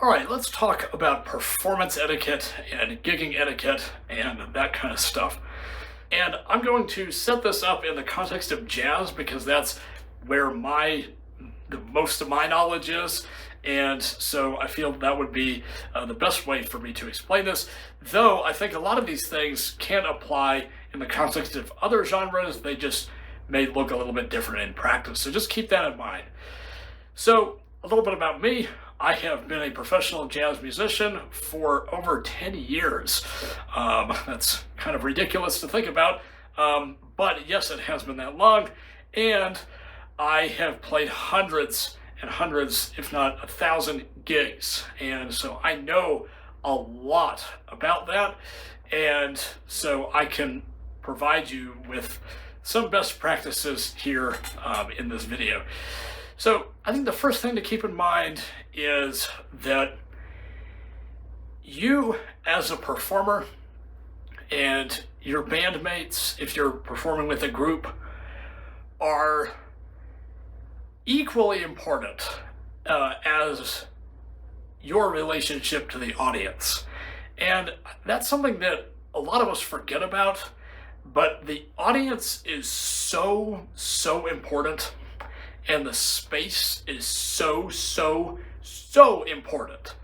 All right, let's talk about performance etiquette and gigging etiquette and that kind of stuff. And I'm going to set this up in the context of jazz because that's where the most of my knowledge is. And so I feel that would be the best way for me to explain this. Though I think a lot of these things can apply in the context of other genres, they just may look a little bit different in practice. So just keep that in mind. So a little bit about me. I have been a professional jazz musician for over 10 years. That's kind of ridiculous to think about, but yes, it has been that long. And I have played hundreds and hundreds, if not 1,000 gigs. And so I know a lot about that. And so I can provide you with some best practices here in this video. So I think the first thing to keep in mind is that you as a performer and your bandmates, if you're performing with a group, are equally important as your relationship to the audience. And that's something that a lot of us forget about, but the audience is so important. And the space is so important.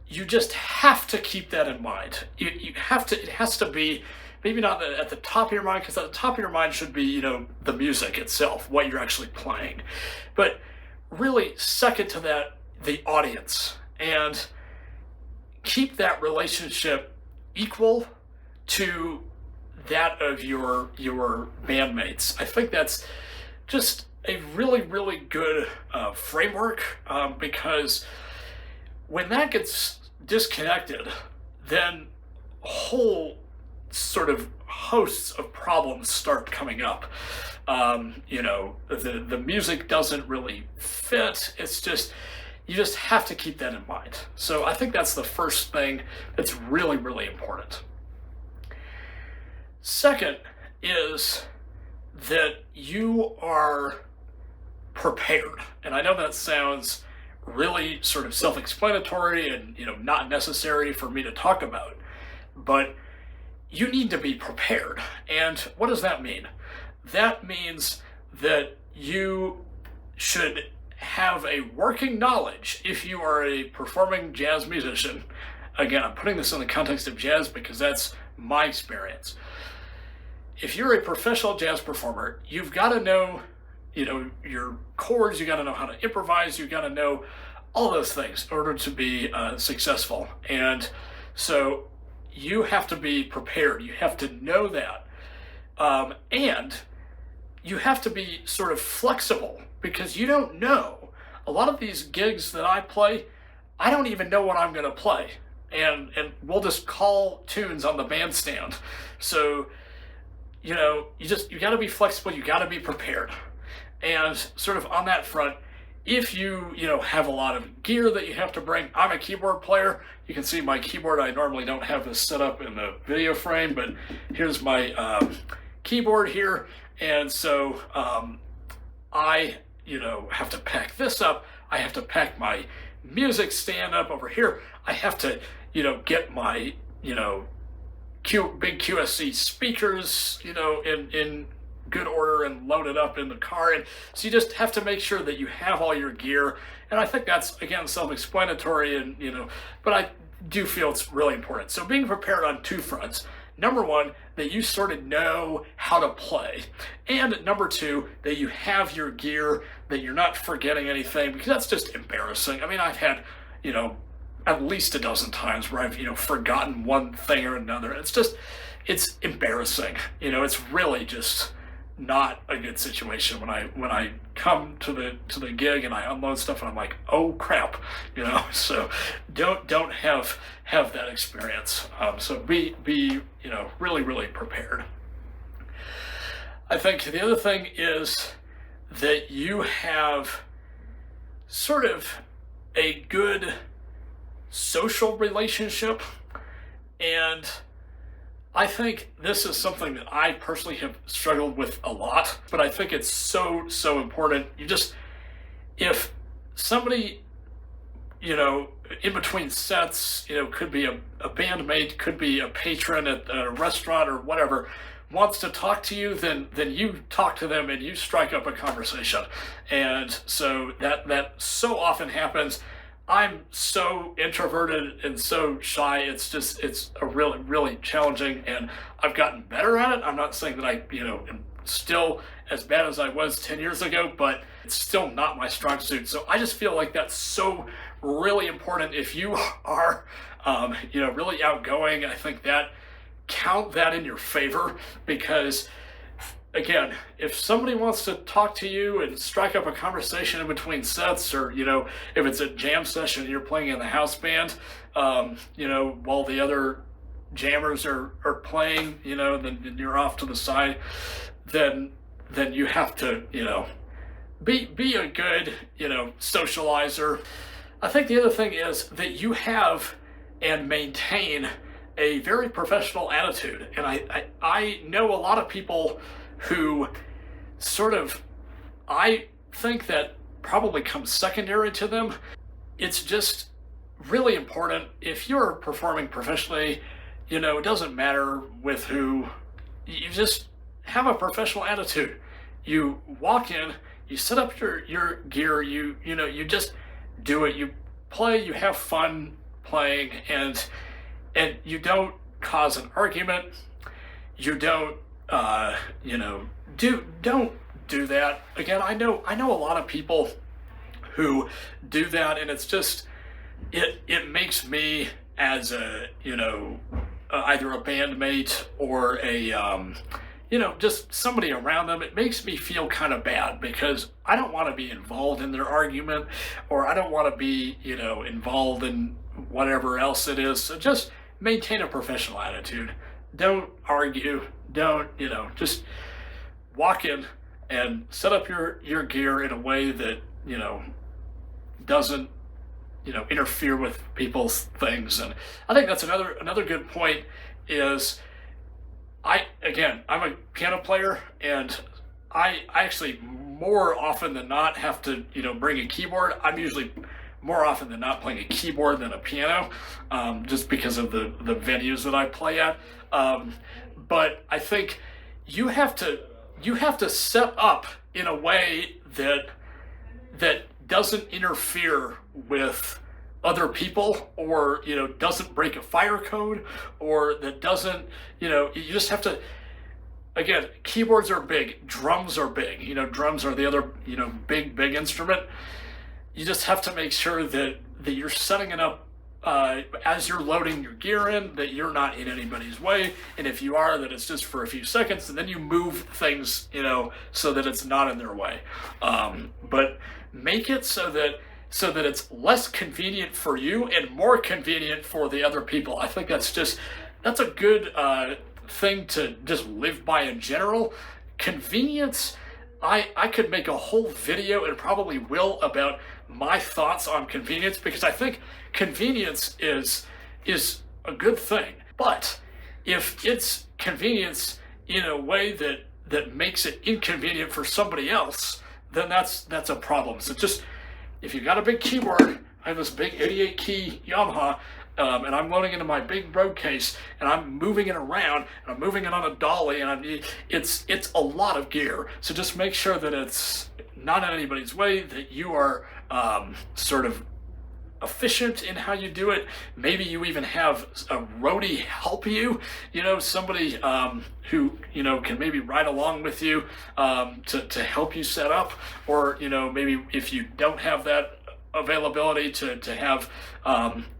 You just have to keep that in mind. You have to, it has to be, maybe not at the top of your mind, because at the top of your mind should be, the music itself, what you're actually playing. But really, second to that, the audience. And keep that relationship equal to that of your bandmates. I think that's just a really good framework, because when that gets disconnected, then whole sort of hosts of problems start coming up. The music doesn't really fit. It's just, you just have to keep that in mind. So I think that's the first thing that's really important. Second is that you are prepared. And I know that sounds really sort of self-explanatory and not necessary for me to talk about, but you need to be prepared. And what does that mean? That means that you should have a working knowledge if you are a performing jazz musician. Again, I'm putting this in the context of jazz because that's my experience. If you're a professional jazz performer, you've got to know your chords, you got to know how to improvise, you got to know all those things in order to be successful. And so you have to be prepared. You have to know that. And you have to be sort of flexible, because you don't know. A lot of these gigs that I play, I don't even know what I'm going to play. And we'll just call tunes on the bandstand. So, you got to be flexible, you got to be prepared. And sort of on that front, if you have a lot of gear that you have to bring, I'm a keyboard player. You can see my keyboard. I normally don't have this set up in the video frame, but here's my keyboard here. And so I have to pack this up. I have to pack my music stand up over here. I have to get my big QSC speakers in good order and load it up in the car. And so you just have to make sure that you have all your gear. And I think that's, again, self-explanatory, and but I do feel it's really important. So being prepared on two fronts. Number one, that you sort of know how to play. And number two, that you have your gear, that you're not forgetting anything, because that's just embarrassing. I mean, I've had, at least a dozen times where I've, forgotten one thing or another. It's embarrassing. It's really just not a good situation when I come to the gig and I unload stuff and I'm like, oh crap, so don't have that experience. So be really prepared. I think the other thing is that you have sort of a good social relationship. And I think this is something that I personally have struggled with a lot, but I think it's so important. If somebody you know, in between sets, you know, could be a bandmate, could be a patron at a restaurant or whatever, wants to talk to you, then you talk to them and you strike up a conversation. And so that so often happens. I'm so introverted and so shy. It's a really challenging, and I've gotten better at it. I'm not saying that I, you know, am still as bad as I was 10 years ago, but it's still not my strong suit. So I just feel like that's so really important. If you are, you know, really outgoing, I think that count that in your favor, because again, if somebody wants to talk to you and strike up a conversation in between sets, or, you know, if it's a jam session and you're playing in the house band, you know, while the other jammers are playing, you know, then you're off to the side, then you have to, you know, be a good, you know, socializer. I think the other thing is that you have and maintain a very professional attitude. And I know a lot of people who sort of, I think that probably comes secondary to them. It's just really important. If you're performing professionally, you know, it doesn't matter with who, you just have a professional attitude. You walk in, you set up your gear, you know, you just do it, you play, you have fun playing, and you don't cause an argument. You don't, you know, don't do that. Again, I know a lot of people who do that, and it's just, it makes me as a, you know, either a bandmate or a, you know, just somebody around them, it makes me feel kind of bad, because I don't want to be involved in their argument, or I don't want to be, you know, involved in whatever else it is. So just maintain a professional attitude. Don't argue. Don't, you know, just walk in and set up your gear in a way that, you know, doesn't, you know, interfere with people's things. And I think that's another good point is, I'm a piano player, and I actually more often than not have to, you know, bring a keyboard. I'm usually more often than not playing a keyboard than a piano, just because of the venues that I play at. But I think you have to set up in a way that doesn't interfere with other people, or, you know, doesn't break a fire code, or that doesn't, you know, you just have to, again, keyboards are big, drums are big, you know, drums are the other, you know, big instrument. You just have to make sure that you're setting it up as you're loading your gear in, that you're not in anybody's way, and if you are, that it's just for a few seconds, and then you move things, you know, so that it's not in their way. But make it so that it's less convenient for you and more convenient for the other people. I think that's a good thing to just live by in general. Convenience, I could make a whole video, and probably will, about my thoughts on convenience, because I think convenience is a good thing. But if it's convenience in a way that makes it inconvenient for somebody else, then that's a problem. So just, if you've got a big keyboard, I have this big 88 key Yamaha, and I'm loading into my big road case, and I'm moving it around, and I'm moving it on a dolly, and it's a lot of gear. So just make sure that it's not in anybody's way, that you are sort of efficient in how you do it. Maybe you even have a roadie help you, you know, somebody who, you know, can maybe ride along with you to help you set up, or, you know, maybe if you don't have that availability, to have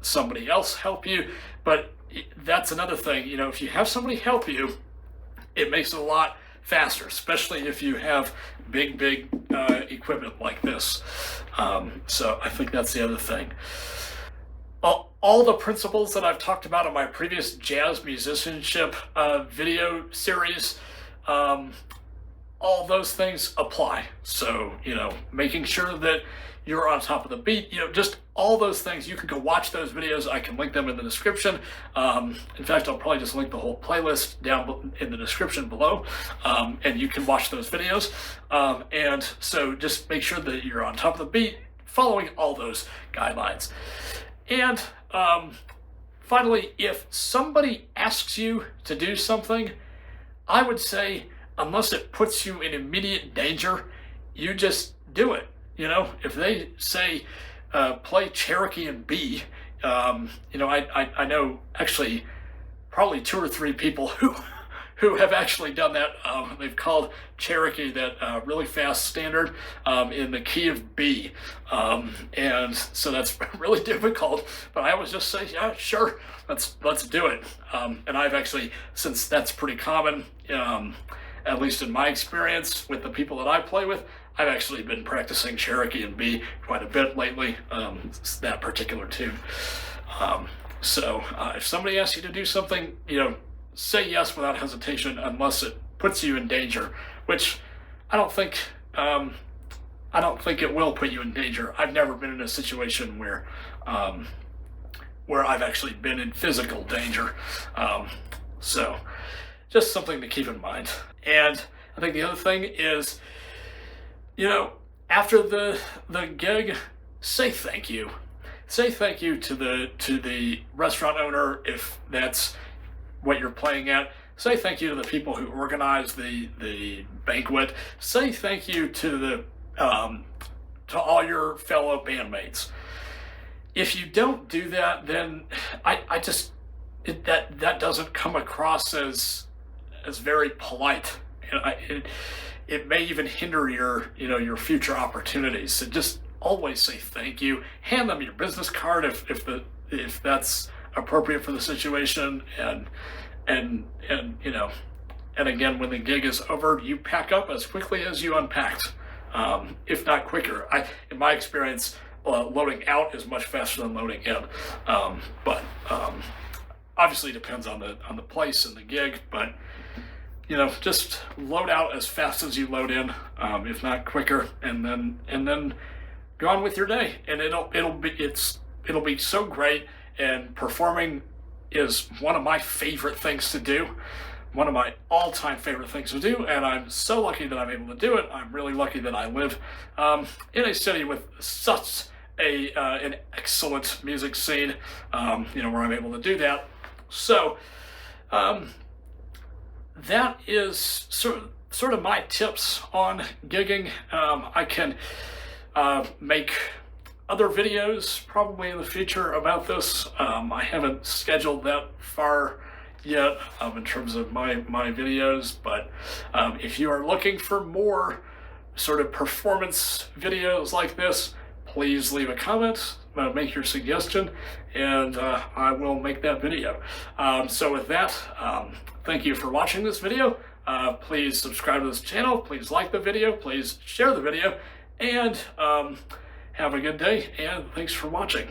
somebody else help you. But that's another thing, you know, if you have somebody help you, it makes it a lot faster, especially if you have big equipment like this. So I think that's the other thing. All the principles that I've talked about in my previous jazz musicianship video series, all those things apply. So, you know, making sure that you're on top of the beat, you know, just all those things. You can go watch those videos. I can link them in the description. In fact, I'll probably just link the whole playlist down in the description below, and you can watch those videos. And so just make sure that you're on top of the beat, following all those guidelines. And finally, if somebody asks you to do something, I would say, unless it puts you in immediate danger, you just do it. You know, if they say, play Cherokee and B, you know, I know actually probably 2 or 3 people who have actually done that. They've called Cherokee that really fast standard in the key of B. And so that's really difficult, but I always just say, yeah, sure, let's do it. And I've actually, since that's pretty common, at least in my experience with the people that I play with, I've actually been practicing Cherokee and B quite a bit lately, that particular tune. So if somebody asks you to do something, you know, say yes without hesitation, unless it puts you in danger, which I don't think it will put you in danger. I've never been in a situation where I've actually been in physical danger. So just something to keep in mind. And I think the other thing is, you know, after the gig, say thank you. Say thank you to the restaurant owner if that's what you're playing at. Say thank you to the people who organize the banquet. Say thank you to all your fellow bandmates. If you don't do that, then that doesn't come across as very polite. It may even hinder your future opportunities. So just always say thank you. Hand them your business card if that's appropriate for the situation, and you know, and again, when the gig is over, you pack up as quickly as you unpacked, if not quicker. In my experience, loading out is much faster than loading in, but obviously it depends on the place and the gig, but you know, just load out as fast as you load in, if not quicker, and then go on with your day, and it'll be so great. And performing is one of my favorite things to do, one of my all-time favorite things to do, and I'm so lucky that I'm able to do it. I'm really lucky that I live in a city with such an excellent music scene, you know, where I'm able to do that. So that is sort of my tips on gigging. I can make other videos probably in the future about this. I haven't scheduled that far yet in terms of my videos, but if you are looking for more sort of performance videos like this, please leave a comment, make your suggestion, and I will make that video. So with that, thank you for watching this video. Please subscribe to this channel, please like the video, please share the video, and have a good day, and thanks for watching.